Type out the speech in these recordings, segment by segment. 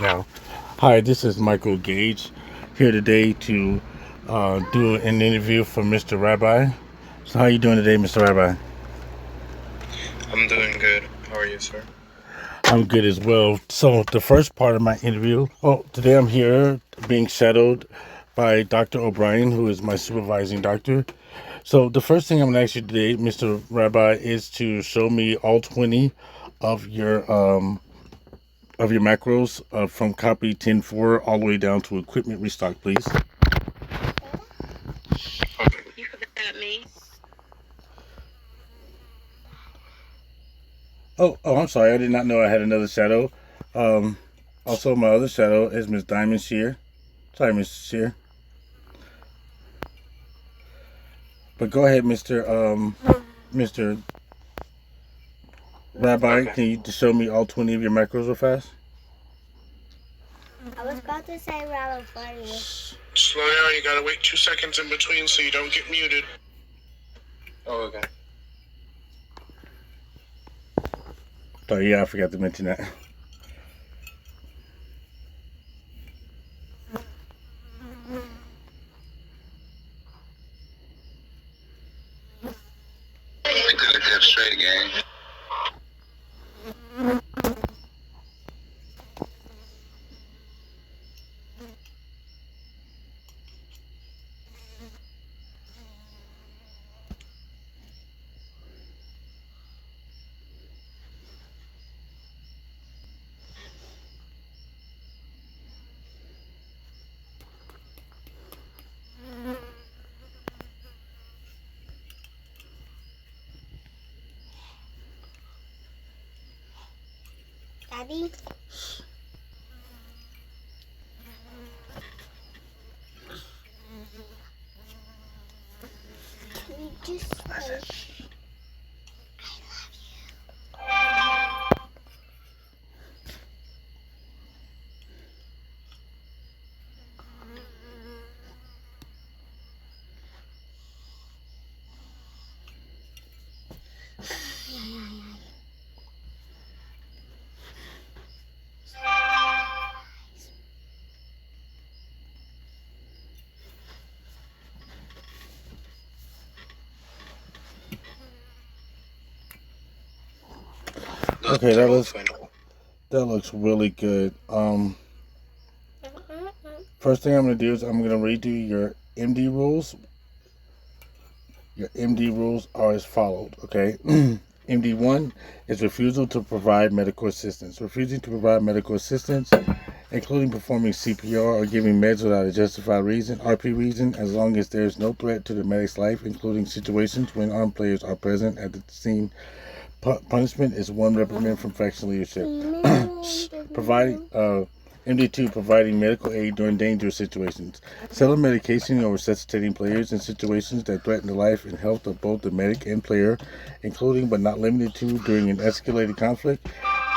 now. Hi, this is Michael Gage here today to do an interview for Mr. Rabbi. So, how you doing today, Mr. Rabbi? I'm doing good. How are you, sir? I'm good as well. So, the first part of my interview. Oh, today I'm here being shadowed by Dr. O'Brien, who is my supervising doctor. So, the first thing I'm going to ask you today, Mr. Rabbi, is to show me all 20 of your macros from copy 10.4 all the way down to equipment restock, please. Okay. You forgot me. Oh, I'm sorry. I did not know I had another shadow. Um, Also, my other shadow is Miss Diamond Shear. Sorry, Miss Shear. But go ahead, Mr. Rabbi. Okay. Can you just show me all 20 of your macros real fast? I was about to say rather funny. Slow down. You gotta wait 2 seconds in between so you don't get muted. Oh, okay. Sorry, yeah, I forgot to mention that. Good straight gang. Daddy? Can you just say Okay, They're both fine. that looks really good. First thing I'm gonna do is I'm gonna redo your MD rules. Your MD rules are as followed. Okay. MD1 is refusal to provide medical assistance. Refusing to provide medical assistance, including performing CPR or giving meds without a justified reason, RP reason, as long as there is no threat to the medic's life, including situations when armed players are present at the scene. Punishment is one reprimand from faction leadership. Providing MD2 providing medical aid during dangerous situations. Selling medication or resuscitating players in situations that threaten the life and health of both the medic and player, including but not limited to during an escalated conflict,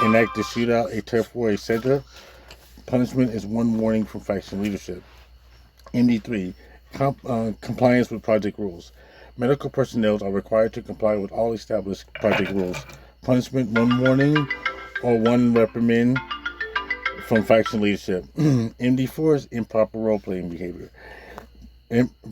enact a shootout, a turf war, etc. Punishment is one warning from faction leadership. MD3 compliance with project rules. Medical personnel are required to comply with all established project rules. Punishment one warning or one reprimand from faction leadership. MD4 is improper role playing behavior.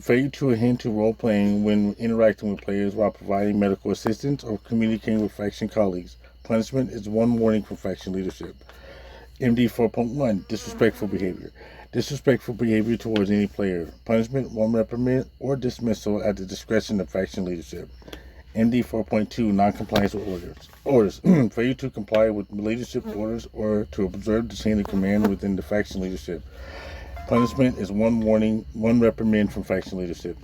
Failure to adhere to role playing when interacting with players while providing medical assistance or communicating with faction colleagues. Punishment is one warning from faction leadership. MD 4.1 disrespectful behavior. Disrespectful behavior towards any player. Punishment one reprimand or dismissal at the discretion of faction leadership. MD 4.2 non-compliance with orders. Failure to comply with leadership orders or to observe the chain of command within the faction leadership. Punishment is one warning, one reprimand from faction leadership.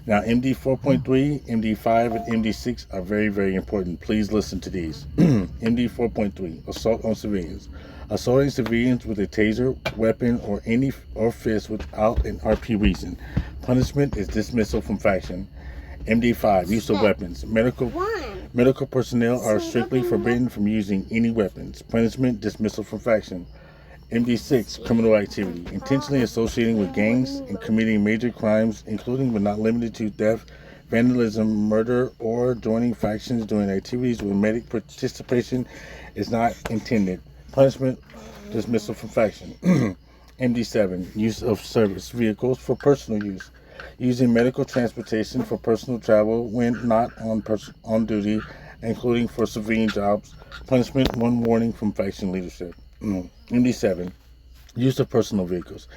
Now, MD 4.3, MD 5, and MD 6 are very, very important. Please listen to these. MD 4.3 assault on civilians. Assaulting civilians with a taser, weapon, or fist without an RP reason. Punishment is dismissal from faction. MD5 use of weapons. Medical personnel are strictly forbidden from using any weapons. Punishment dismissal from faction. MD6 criminal activity. Intentionally associating with gangs and committing major crimes, including but not limited to theft, vandalism, murder, or joining factions doing activities where medic participation is not intended. Punishment dismissal from faction. MD7, use of service vehicles for personal use. Using medical transportation for personal travel when not on duty, including for civilian jobs. Punishment, 1 warning from faction leadership. MD7, use of personal vehicles.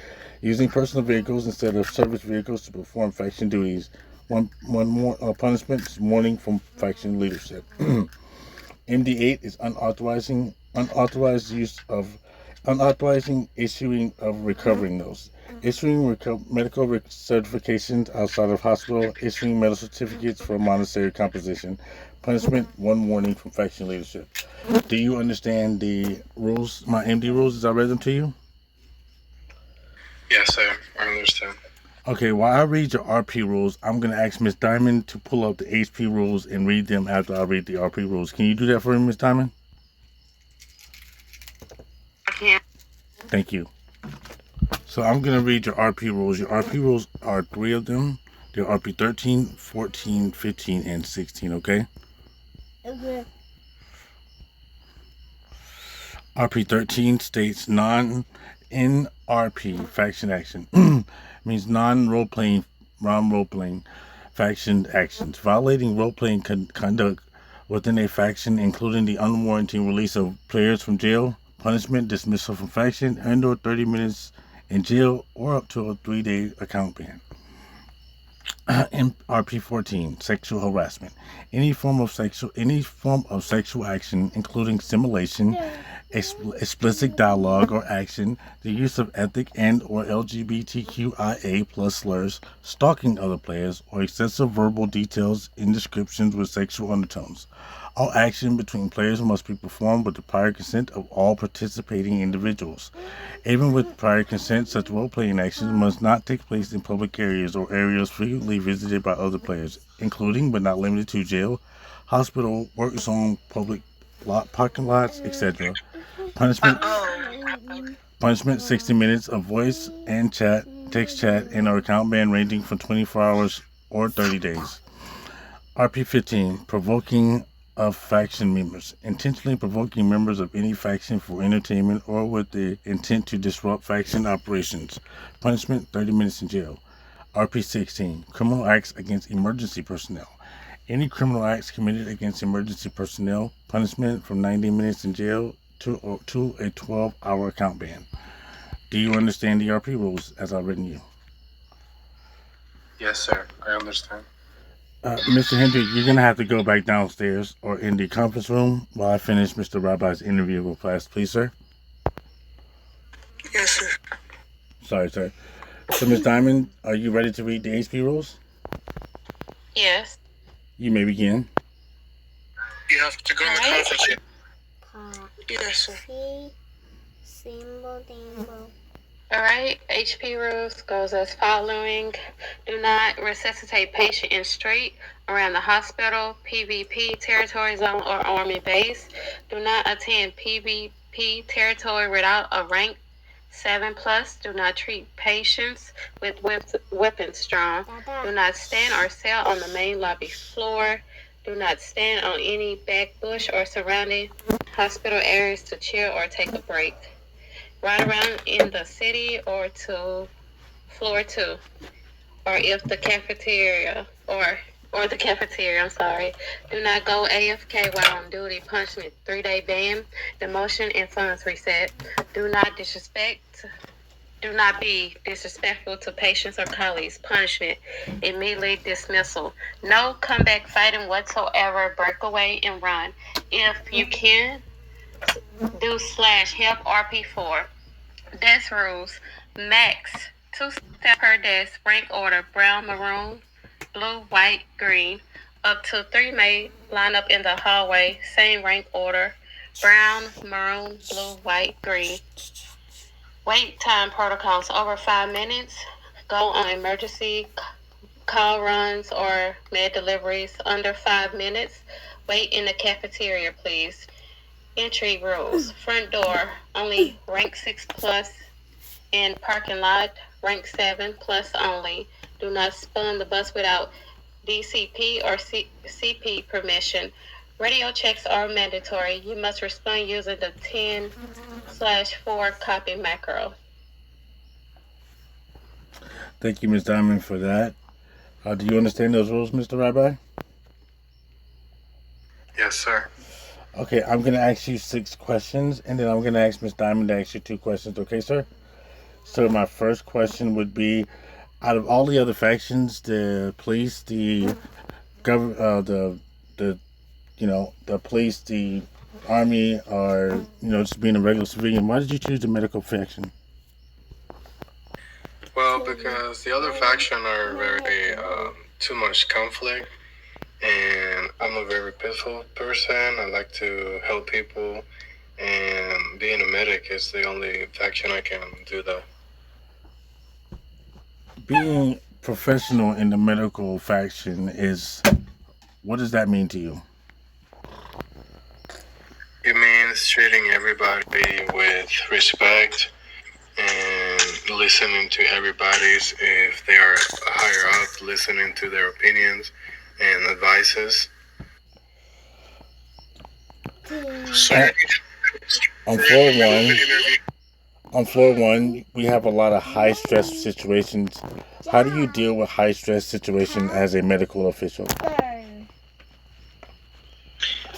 Using personal vehicles instead of service vehicles to perform faction duties. One more punishment, warning from faction leadership. MD8 is unauthorizing issuing of recovering notes, issuing medical certifications outside of hospital, issuing medical certificates for monetary composition. Punishment, 1 warning from faction leadership. Do you understand the rules, my MD rules, as I read them to you? Yes, sir. I understand. Okay, while I read your RP rules, I'm going to ask Miss Diamond to pull up the HP rules and read them after I read the RP rules. Can you do that for me, Miss Diamond? I can. Thank you. So I'm going to read your RP rules. Your RP rules are 3 of them. They're RP 13, 14, 15, and 16, okay? Okay. RP 13 states NRP faction action means non-role-playing faction actions, violating role-playing conduct within a faction, including the unwarranted release of players from jail, punishment, dismissal from faction, and/or 30 minutes in jail, or up to a 3-day account ban. RP 14, sexual harassment. Any form of sexual action, including simulation, explicit dialogue or action, the use of ethnic and/or LGBTQIA plus slurs, stalking other players, or excessive verbal details in descriptions with sexual undertones. All action between players must be performed with the prior consent of all participating individuals. Even with prior consent, such role-playing actions must not take place in public areas or areas frequently visited by other players, including but not limited to jail, hospital, work zone, public parking lots, etc. Punishment, 60 minutes of voice and text chat, and an account ban ranging from 24 hours or 30 days. RP 15, provoking of faction members. Intentionally provoking members of any faction for entertainment or with the intent to disrupt faction operations. Punishment, 30 minutes in jail. RP 16, criminal acts against emergency personnel. Any criminal acts committed against emergency personnel, punishment from 90 minutes in jail to a 12-hour account ban. Do you understand the RP rules as I've written you? Yes, sir. I understand. Mr. Hendrick, you're going to have to go back downstairs or in the conference room while I finish Mr. Rabbi's interview with class, please, sir. Yes, sir. Sorry, sir. So, Ms. Diamond, are you ready to read the HP rules? Yes. You may begin. You have to go in the Alright. conference room. Copy. Yes, sir. Symbol. All right. HP rules goes as following. Do not resuscitate patient in street, around the hospital, PvP territory zone, or army base. Do not attend PvP territory without a rank 7+. Do not treat patients with weapons drawn. Do not stand or sit on the main lobby floor. Do not stand on any back bush or surrounding hospital areas to chill or take a break. Ride around in the city or to floor 2, or if the cafeteria or the cafeteria. I'm sorry. Do not go AFK while on duty. Punishment, 3-day ban. Demotion and funds reset. Do not be disrespectful to patients or colleagues. Punishment, immediately dismissal. No comeback fighting whatsoever. Break away and run. If you can, do /help RP4. Desk rules. Max 2 steps per desk. Rank order brown, maroon, blue, white, green. Up to 3 may line up in the hallway. Same rank order. Brown, maroon, blue, white, green. Wait time protocols over 5 minutes. Go on emergency call runs or med deliveries under 5 minutes. Wait in the cafeteria, please. Entry rules. Front door, only rank 6+. In parking lot, rank 7+ only. Do not spun the bus without DCP or CP permission. Radio checks are mandatory. You must respond using the 10/4 copy macro. Thank you, Ms. Diamond, for that. Do you understand those rules, Mr. Rabbi? Yes, sir. Okay, I'm going to ask you 6 questions, and then I'm going to ask Ms. Diamond to ask you 2 questions. Okay, sir? So my first question would be, out of all the other factions, the police, the the police, the army, or just being a regular civilian, why did you choose the medical faction? Well, because the other faction are very too much conflict, and I'm a very peaceful person. I like to help people, and being a medic is the only faction I can do that. Being professional in the medical faction what does that mean to you? It means treating everybody with respect and listening to everybody's, if they are higher up, listening to their opinions and advices. So, On floor one, we have a lot of high stress situations. How do you deal with high stress situations as a medical official?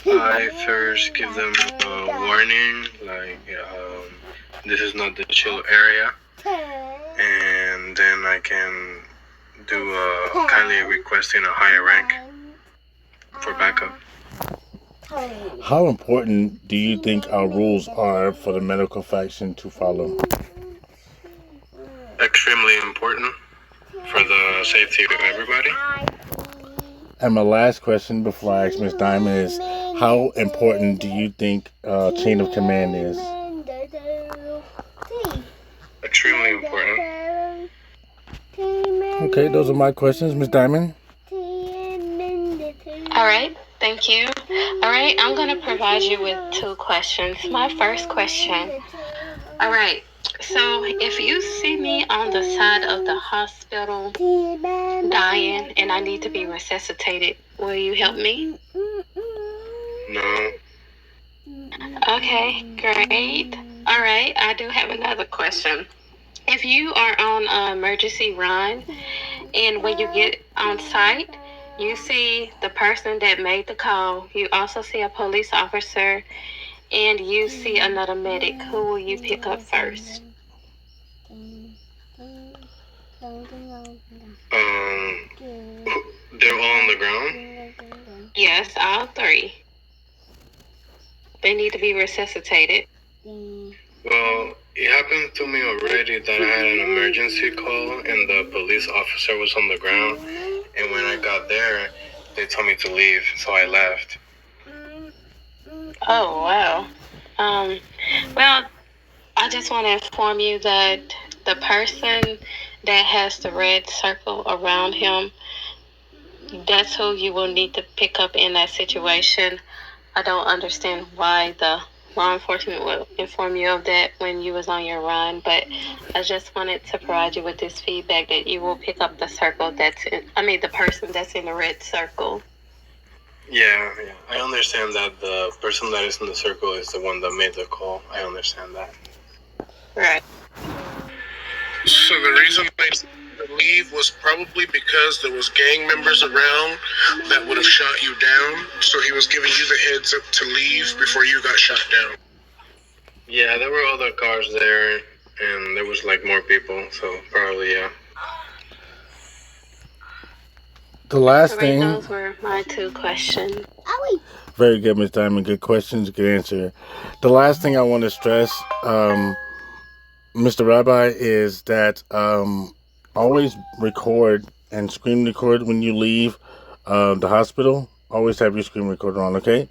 I first give them a warning, like this is not the chill area, and then I can do kindly requesting a higher rank for backup. How important do you think our rules are for the medical faction to follow? Extremely important for the safety of everybody. And my last question before I ask Ms. Diamond is, how important do you think chain of command is? Extremely important. Okay, those are my questions, Ms. Diamond. All right, thank you. All right, I'm going to provide you with 2 questions. My first question. All right, so if you see me on the side of the hospital dying and I need to be resuscitated, will you help me? No. Okay, great. All right, I do have another question. If you are on an emergency run and when you get on site, you see the person that made the call, you also see a police officer, and you see another medic, who will you pick up first? They're all on the ground? Yes, all 3. They need to be resuscitated. Well, it happened to me already that I had an emergency call and the police officer was on the ground. And when I got there, they told me to leave, so I left. Oh, wow. Well, I just want to inform you that the person that has the red circle around him, that's who you will need to pick up in that situation. I don't understand why the law enforcement will inform you of that when you was on your run, but I just wanted to provide you with this feedback that you will pick up the the person that's in the red circle. Yeah. I understand that the person that is in the circle is the one that made the call. I understand that. Right. So the reason I leave was probably because there was gang members around that would have shot you down. So he was giving you the heads up to leave before you got shot down. Yeah, there were other cars there, and there was like more people. So probably yeah. The last Right, thing. those were my 2 questions. Very good, Ms. Diamond. Good questions, good answer. The last thing I want to stress, Mr. Rabbi, is that always record and screen record when you leave the hospital. Always have your screen recorder on, okay?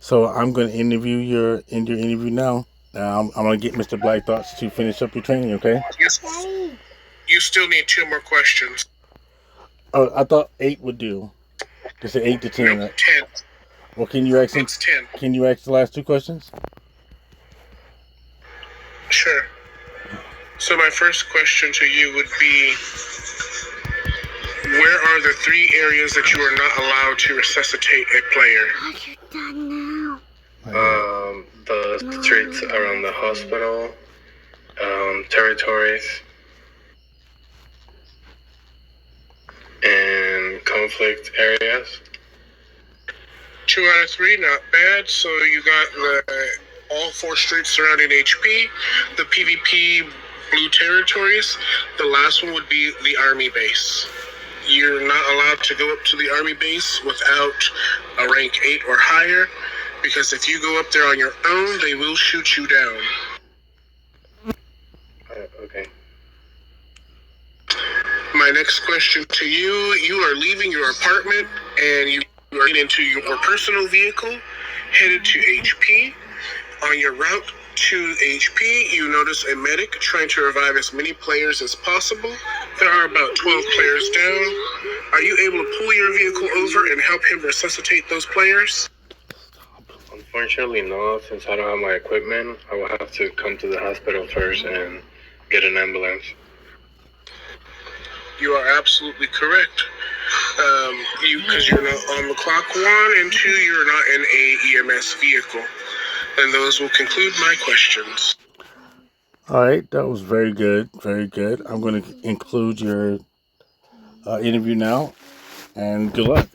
So I'm going to end your interview now. I'm going to get Mr. Black Thoughts to finish up your training, okay? Yes. You still need 2 more questions. Oh, I thought 8 would do. It's 8 to 10. Nope, Right? 10. Well, can you ask him? It's 10. Can you ask the last 2 questions? Sure. So my first question to you would be, Where are the 3 areas that you are not allowed to resuscitate a player? What you done now? The streets around the hospital, territories, and conflict areas. 2 out of 3, not bad. So you got all 4 streets surrounding HP, the PvP blue territories. The last one would be the army base. You're not allowed to go up to the army base without a rank 8 or higher, because if you go up there on your own, they will shoot you down. Okay. My next question to you, you are leaving your apartment and you are getting into your personal vehicle, headed to HP. On your route to HP, you notice a medic trying to revive as many players as possible. There are about 12 players down. Are you able to pull your vehicle over and help him resuscitate those players? Unfortunately, no. Since I don't have my equipment, I will have to come to the hospital first and get an ambulance. You are absolutely correct. Because you're not on the clock, 1, and 2, you're not in a EMS vehicle. And those will conclude my questions. All right, that was very good, very good. I'm going to include your interview now, and good luck.